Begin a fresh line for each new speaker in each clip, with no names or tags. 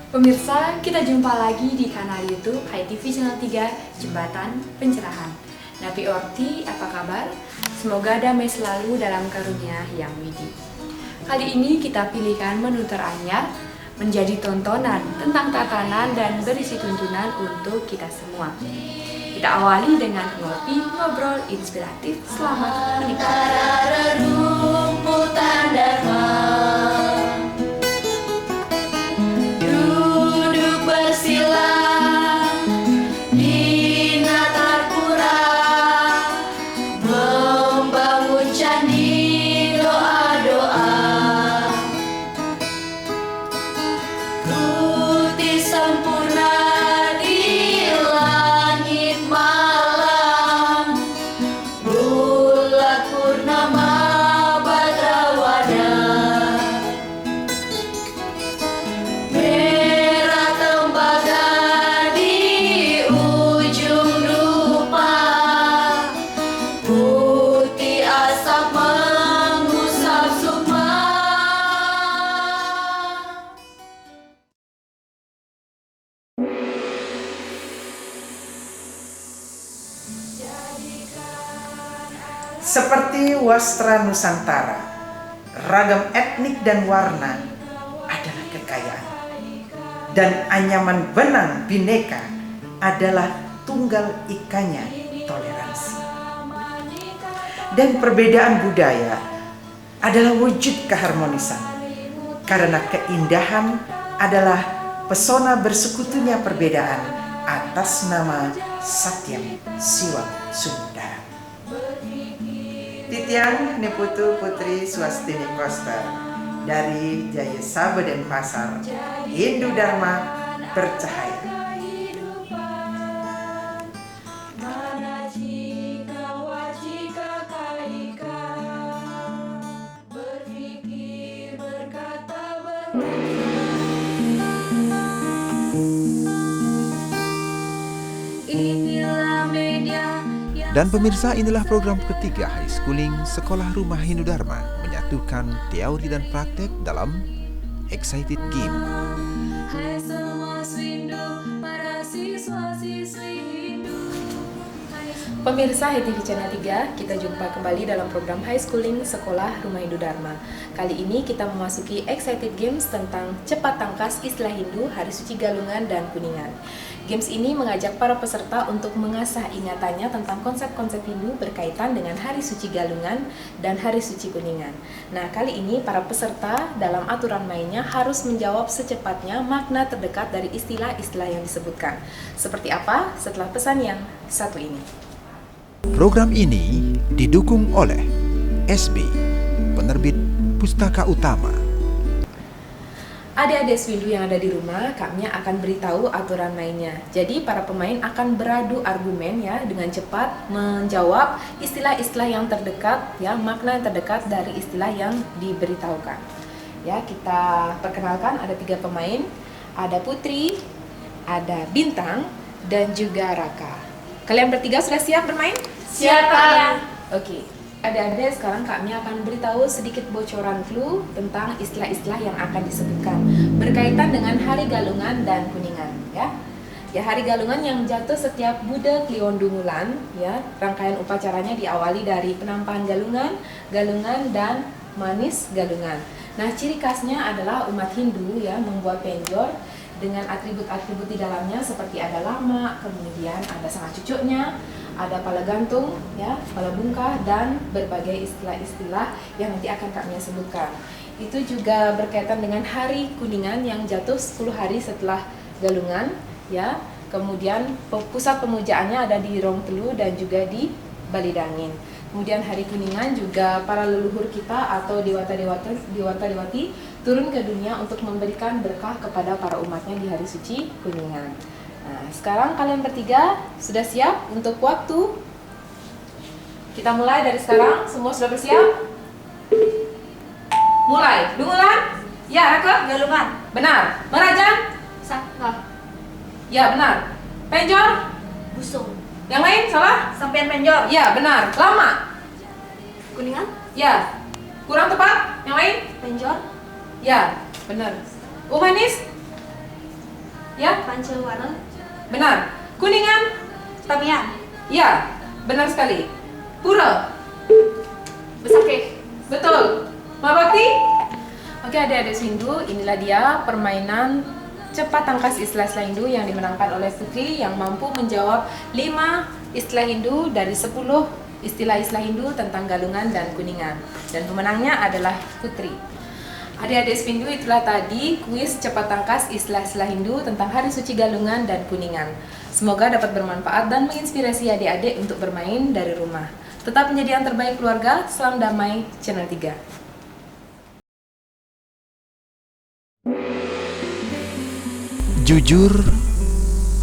Pemirsa, kita jumpa lagi di kanal YouTube HiTV Channel 3 Jembatan Pencerahan. Nabi Orti, apa kabar? Semoga damai selalu dalam karunia yang widi. Kali ini kita pilihkan menu teranyar menjadi tontonan tentang tatanan dan berisi tuntunan untuk kita semua. Kita awali dengan ngobrol inspiratif. Selamat menikmati.
Seperti wastra Nusantara, ragam etnik dan warna adalah kekayaan. Dan anyaman benang bineka adalah tunggal ikanya toleransi. Dan perbedaan budaya adalah wujud keharmonisan. Karena keindahan adalah pesona bersekutunya perbedaan atas nama Satyam Siwam Sundara. Titian Niputu Putri Swastini Koster dari Jaya Saba Denpasar, Hindu Dharma bercahaya.
Dan pemirsa, inilah program ketiga High Schooling Sekolah Rumah Hindu Dharma menyatukan teori dan praktek dalam Excited Game.
Hai semua Swindu, para siswa-siswi Hindu. Pemirsa HiTV Channel 3, kita jumpa kembali dalam program High Schooling Sekolah Rumah Hindu Dharma. Kali ini kita memasuki Excited Games tentang cepat tangkas istilah Hindu, Hari Suci Galungan dan Kuningan. Games ini mengajak para peserta untuk mengasah ingatannya tentang konsep-konsep Hindu berkaitan dengan Hari Suci Galungan dan Hari Suci Kuningan. Nah, kali ini para peserta dalam aturan mainnya harus menjawab secepatnya makna terdekat dari istilah-istilah yang disebutkan. Seperti apa? Setelah pesan yang satu ini.
Program ini didukung oleh SB, penerbit Pustaka Utama.
Adik-adik Swindu yang ada di rumah, kami akan beritahu aturan mainnya. Jadi para pemain akan beradu argumen ya dengan cepat menjawab istilah-istilah yang terdekat ya, makna yang terdekat dari istilah yang diberitahukan. Ya, kita perkenalkan ada 3 pemain, ada Putri, ada Bintang dan juga Raka. Kalian bertiga sudah siap bermain?
Siap, Kak.
Oke. Adik-adik, sekarang kami akan beritahu sedikit bocoran clue tentang istilah-istilah yang akan disebutkan berkaitan dengan Hari Galungan dan Kuningan ya. Ya, Hari Galungan yang jatuh setiap Buddha Kliwon Dungulan ya. Rangkaian upacaranya diawali dari penampakan galungan dan manis galungan. Nah, ciri khasnya adalah umat Hindu ya membuat penjor dengan atribut-atribut di dalamnya seperti ada lama, kemudian ada sangat cucuknya, ada pala gantung, ya, pala bungkah, dan berbagai istilah-istilah yang nanti akan kami sebutkan. Itu juga berkaitan dengan Hari Kuningan yang jatuh 10 hari setelah Galungan, ya. Kemudian pusat pemujaannya ada di Rongtelu dan juga di Balidangin. Kemudian Hari Kuningan juga para leluhur kita atau dewata-dewati turun ke dunia untuk memberikan berkah kepada para umatnya di Hari Suci Kuningan. Nah, sekarang kalian bertiga sudah siap untuk waktu? Kita mulai dari sekarang. Semua sudah bersiap? Mulai. Dungulan? Ya, Raka?
Galungan.
Benar. Merajan?
Saka.
Ya, benar. Penjor?
Busung.
Yang lain salah?
Sampian penjor.
Ya, benar. Lama?
Kuningan.
Ya. Kurang tepat? Yang lain?
Penjor.
Ya, benar. Manis? Ya,
Pancawarna.
benar. Kuningan?
Tamiang.
Ya, benar sekali. Pura?
Besakeh.
Betul. Mabakti? Oke, adik-adik Hindu, inilah dia permainan cepat tangkas istilah-istilah Hindu yang dimenangkan oleh Putri yang mampu menjawab 5 istilah Hindu dari 10 istilah-istilah Hindu tentang Galungan dan Kuningan. Dan pemenangnya adalah Putri. Adik-adik Hindu, itulah tadi kuis cepat tangkas istilah-istilah Hindu tentang Hari Suci Galungan dan Kuningan. Semoga dapat bermanfaat dan menginspirasi adik-adik untuk bermain dari rumah. Tetap menjadi yang terbaik keluarga. Salam damai Channel 3.
Jujur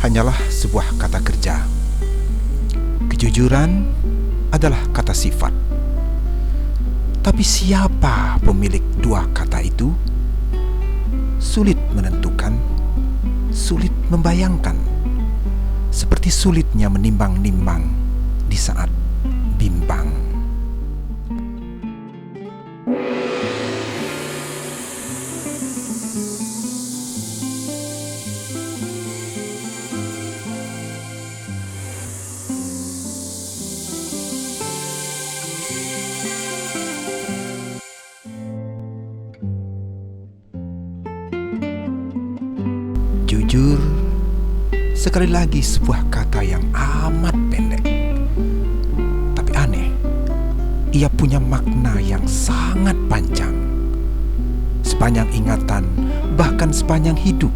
hanyalah sebuah kata kerja. Kejujuran adalah kata sifat. Tapi siapa pemilik dua kata itu? Sulit menentukan, sulit membayangkan. Seperti sulitnya menimbang-nimbang di saat bimbang. Jujur, sekali lagi sebuah kata yang amat pendek. Tapi aneh, ia punya makna yang sangat panjang. Sepanjang ingatan, bahkan sepanjang hidup,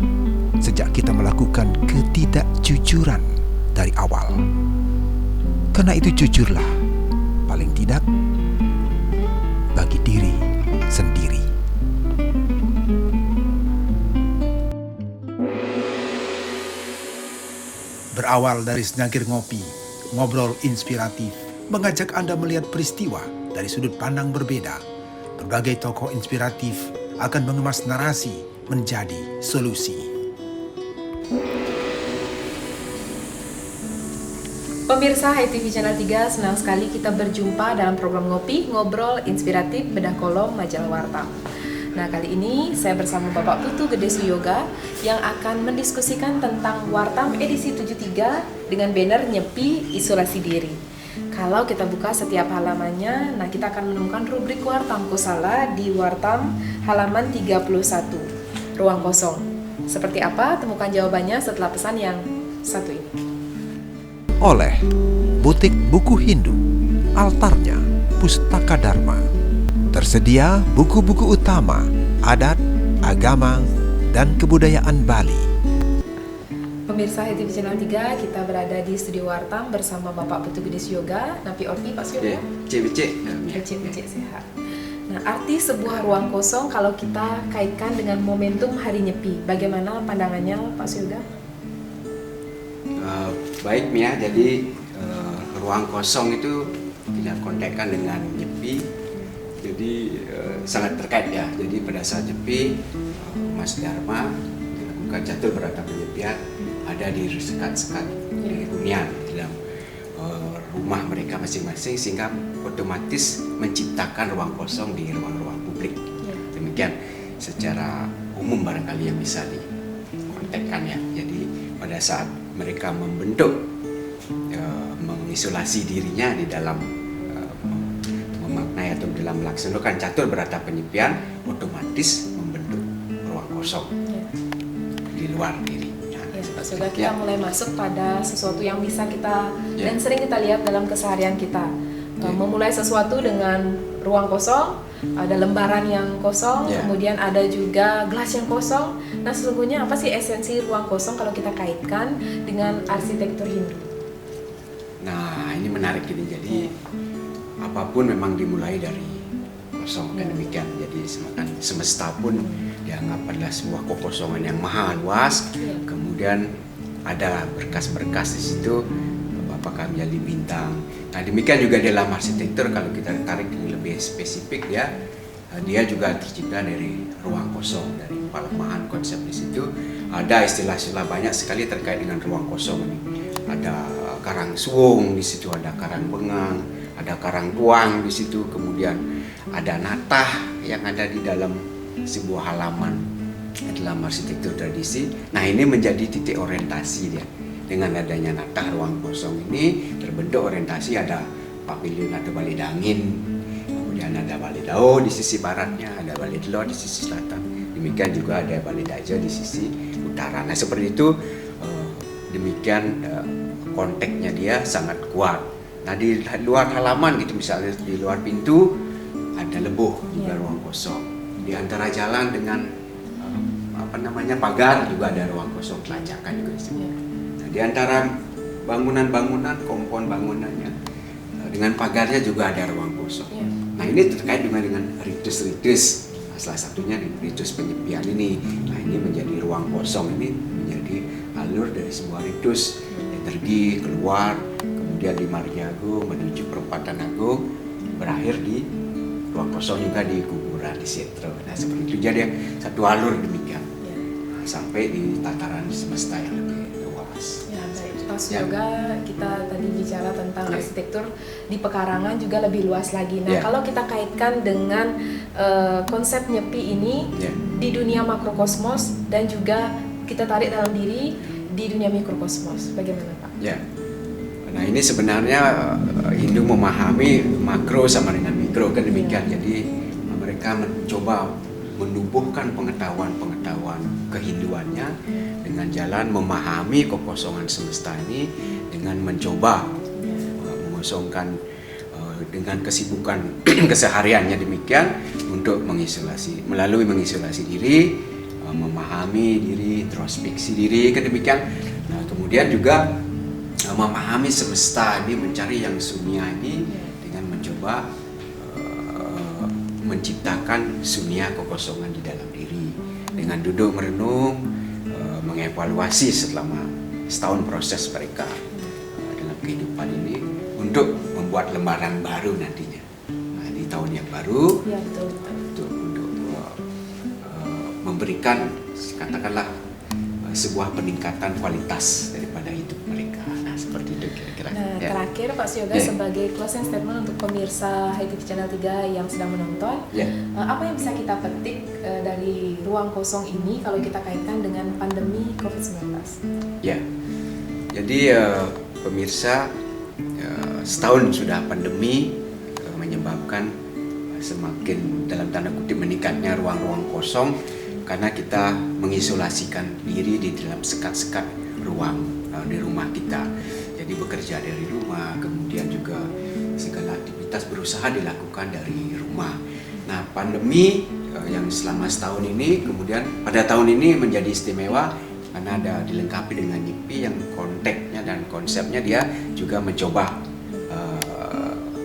sejak kita melakukan ketidakjujuran dari awal. Karena itu jujurlah, paling tidak, bagi diri sendiri. Berawal dari senagir ngopi, ngobrol inspiratif, mengajak Anda melihat peristiwa dari sudut pandang berbeda. Berbagai tokoh inspiratif akan mengemas narasi menjadi solusi.
Pemirsa HiTV Channel 3, senang sekali kita berjumpa dalam program Ngopi, Ngobrol Inspiratif Bedah Kolom Majalah Warta. Nah, kali ini saya bersama Bapak Putu Gede Suyoga yang akan mendiskusikan tentang Wartam edisi 73 dengan banner Nyepi Isolasi Diri. Kalau kita buka setiap halamannya, nah kita akan menemukan rubrik Wartam Kosala di Wartam halaman 31, ruang kosong. Seperti apa? Temukan jawabannya setelah pesan yang satu ini.
Oleh Butik Buku Hindu, altarnya Pustaka Dharma. Tersedia buku-buku utama, adat, agama, dan kebudayaan Bali.
Pemirsa HiTV Channel 3, kita berada di studio Wartam bersama Bapak Putu Gede Suyoga, Napi Orti, Pak Suyoga. Becek sehat. Nah, arti sebuah ruang kosong kalau kita kaitkan dengan momentum Hari Nyepi, bagaimana pandangannya Pak Suyoga?
Baik Mia, jadi ruang kosong itu kita kontekkan dengan Nyepi. Jadi sangat terkait ya. Jadi pada saat Nyepi, Mas Dharma melakukan catur berata penyepian ada di sekat-sekat di hunian dalam rumah mereka masing-masing, sehingga otomatis menciptakan ruang kosong di ruang-ruang publik. Demikian secara umum barangkali yang bisa dikontekkan ya. Jadi pada saat mereka membentuk mengisolasi dirinya di dalam memaknai atau dalam melaksanakan catur berata penyepian, otomatis membentuk ruang kosong di luar diri.
Pak Suyoga, kita mulai masuk pada sesuatu yang bisa kita dan sering kita lihat dalam keseharian kita. Memulai sesuatu dengan ruang kosong, ada lembaran yang kosong, kemudian ada juga gelas yang kosong. Nah, sesungguhnya apa sih esensi ruang kosong kalau kita kaitkan dengan arsitektur Hindu?
Nah, ini menarik ini. Jadi apapun memang dimulai dari kosong, kan demikian. Jadi semesta pun dianggap adalah sebuah kekosongan yang maha luas. Kemudian ada berkas-berkas di situ, apakah menjadi bintang. Nah, demikian juga dalam arsitektur, kalau kita tarik lebih spesifik ya, dia juga tercipta dari ruang kosong, dari pelemahan konsep di situ. Ada istilah-istilah banyak sekali terkait dengan ruang kosong ini. Ada karang suwung di situ, ada karang bengang, ada karang tuang di situ, kemudian ada natah yang ada di dalam sebuah halaman dalam arsitektur tradisi. Nah, ini menjadi titik orientasi dia. Dengan adanya natah ruang kosong ini terbentuk orientasi, ada pavilion atau balai dangin, kemudian ada balai dao di sisi baratnya, ada balai delor di sisi selatan, demikian juga ada balai daja di sisi utara. Nah, seperti itu, demikian konteksnya dia sangat kuat. Nah, di luar halaman gitu, misalnya di luar pintu ada lebuh juga ruang kosong. Di antara jalan dengan pagar juga ada ruang kosong, kelacakan juga di situ. Nah, di antara bangunan-bangunan, kompon bangunannya dengan pagarnya juga ada ruang kosong. Nah, ini terkait dengan ritus-ritus. Nah, salah satunya ritus penyepian ini. Nah, ini menjadi ruang kosong, ini menjadi alur dari sebuah ritus energi keluar, kemudian di Maria Agung menuju perempatan Agung, berakhir di ruang kosong juga di kuburan di Setro. Nah, seperti itu, jadi satu alur demikian. Nah, sampai di tataran semesta yang lebih luas.
Ya, baik. Pas juga kita tadi bicara tentang arsitektur di pekarangan juga lebih luas lagi. Nah, kalau kita kaitkan dengan konsep nyepi ini di dunia makrokosmos dan juga kita tarik dalam diri di dunia mikrokosmos, bagaimana Pak?
Ya. Nah, ini sebenarnya Hindu memahami makro sama dengan mikro kan demikian. Jadi mereka mencoba menumbuhkan pengetahuan kehinduannya dengan jalan memahami kekosongan semesta ini, dengan mencoba mengosongkan dengan kesibukan kesehariannya demikian untuk melalui mengisolasi diri, memahami diri, introspeksi diri kan demikian. Nah, kemudian juga memahami semesta ini, mencari yang sunya ini dengan mencoba menciptakan sunya kekosongan di dalam diri dengan duduk merenung, mengevaluasi selama setahun proses mereka dalam kehidupan ini untuk membuat lembaran baru nantinya. Nah, di tahun yang baru untuk memberikan katakanlah sebuah peningkatan kualitas daripada hidup mereka. Nah, seperti itu kira-kira.
Nah, terakhir Pak Suyoga sebagai closing statement untuk pemirsa HiTV Channel 3 yang sedang menonton, apa yang bisa kita petik dari ruang kosong ini kalau kita kaitkan dengan pandemi COVID-19?
Ya, jadi pemirsa, setahun sudah pandemi menyebabkan semakin dalam tanda kutip meningkatnya ruang-ruang kosong karena kita mengisolasikan diri di dalam sekat-sekat ruang di rumah kita. Jadi bekerja dari rumah, kemudian juga segala aktivitas berusaha dilakukan dari rumah. Nah, pandemi yang selama setahun ini kemudian pada tahun ini menjadi istimewa karena ada dilengkapi dengan nyepi yang konteksnya dan konsepnya dia juga mencoba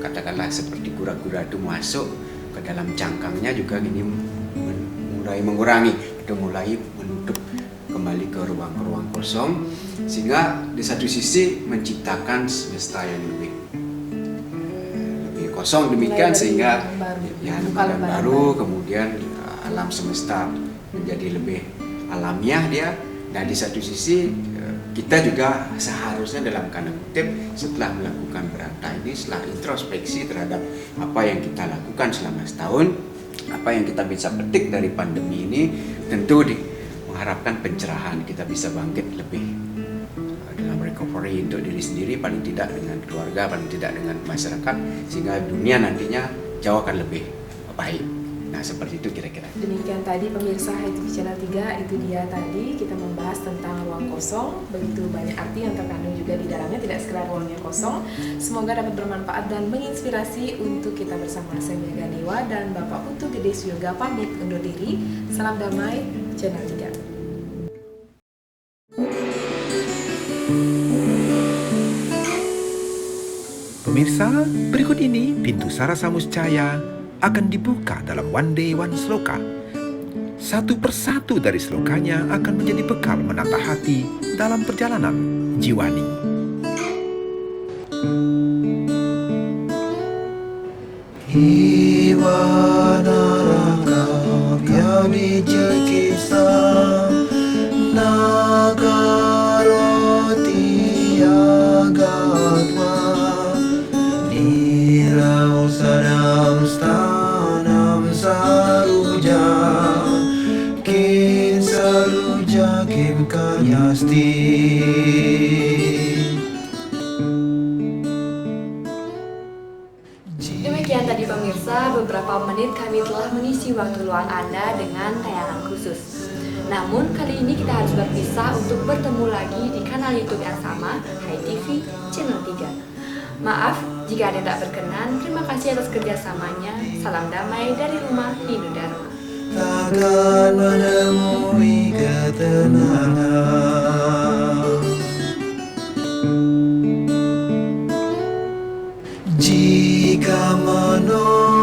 katakanlah seperti kura-kura itu masuk ke dalam cangkangnya juga ini mulai mengurangi atau mulai menutup kembali ke ruang-ruang kosong, sehingga di satu sisi menciptakan semesta yang lebih kosong demikian sehingga lembaran baru, kemudian alam semesta menjadi lebih alamiah dia. Nah, di satu sisi kita juga seharusnya dalam tanda kutip setelah melakukan berata ini, setelah introspeksi terhadap apa yang kita lakukan selama setahun, apa yang kita bisa petik dari pandemi ini, tentu mengharapkan pencerahan, kita bisa bangkit lebih dalam recovery untuk diri sendiri, paling tidak dengan keluarga, paling tidak dengan masyarakat, sehingga dunia nantinya jauh akan lebih baik. Nah, seperti itu kira-kira.
Demikian tadi pemirsa HiTV Channel 3, itu dia tadi kita membahas tentang ruang kosong. Begitu banyak arti yang terkandung juga di dalamnya, tidak sekedar ruangnya kosong. Semoga dapat bermanfaat dan menginspirasi untuk kita bersama. Saya Mega Dewa dan Bapak Putu Gede Suyoga pamit undur diri. Salam damai, Channel 3.
Pemirsa, berikut ini pintu Sarasa Muscaya akan dibuka dalam One Day One Sloka. Satu persatu dari slokanya akan menjadi bekal menata hati dalam perjalanan jiwani. Iwanaraka Vyabhijikisa Nagaroti Agatva Nirausadam Stanam Saruja Kinsa
Swastiastu.
Demikian tadi pemirsa, beberapa menit kami telah mengisi waktu luang Anda dengan tayangan khusus. Namun kali ini kita harus berpisah untuk bertemu lagi di kanal YouTube yang sama, Hai TV Channel 3. Maaf jika ada yang tak berkenan, terima kasih atas kerjasamanya. Salam damai dari rumah Hindu Dharma.
Takkan menemui ketenangan jika menolak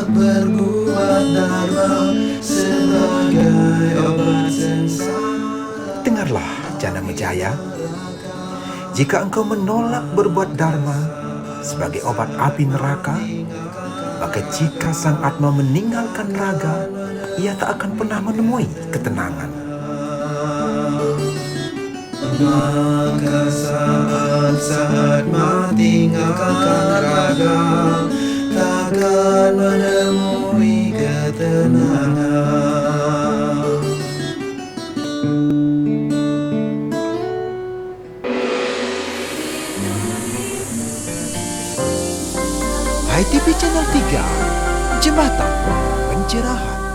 berbuat dharma sebagai obat sensara.
Dengarlah Jana Mejaya, jika engkau menolak berbuat dharma sebagai obat api neraka, maka jika sang Atma meninggalkan raga, ia tak akan pernah menemui ketenangan.
Maka saat meninggalkan raga, takkan menemui ketenangan.
Hai TV Channel 3, Jembatan Pencerahan.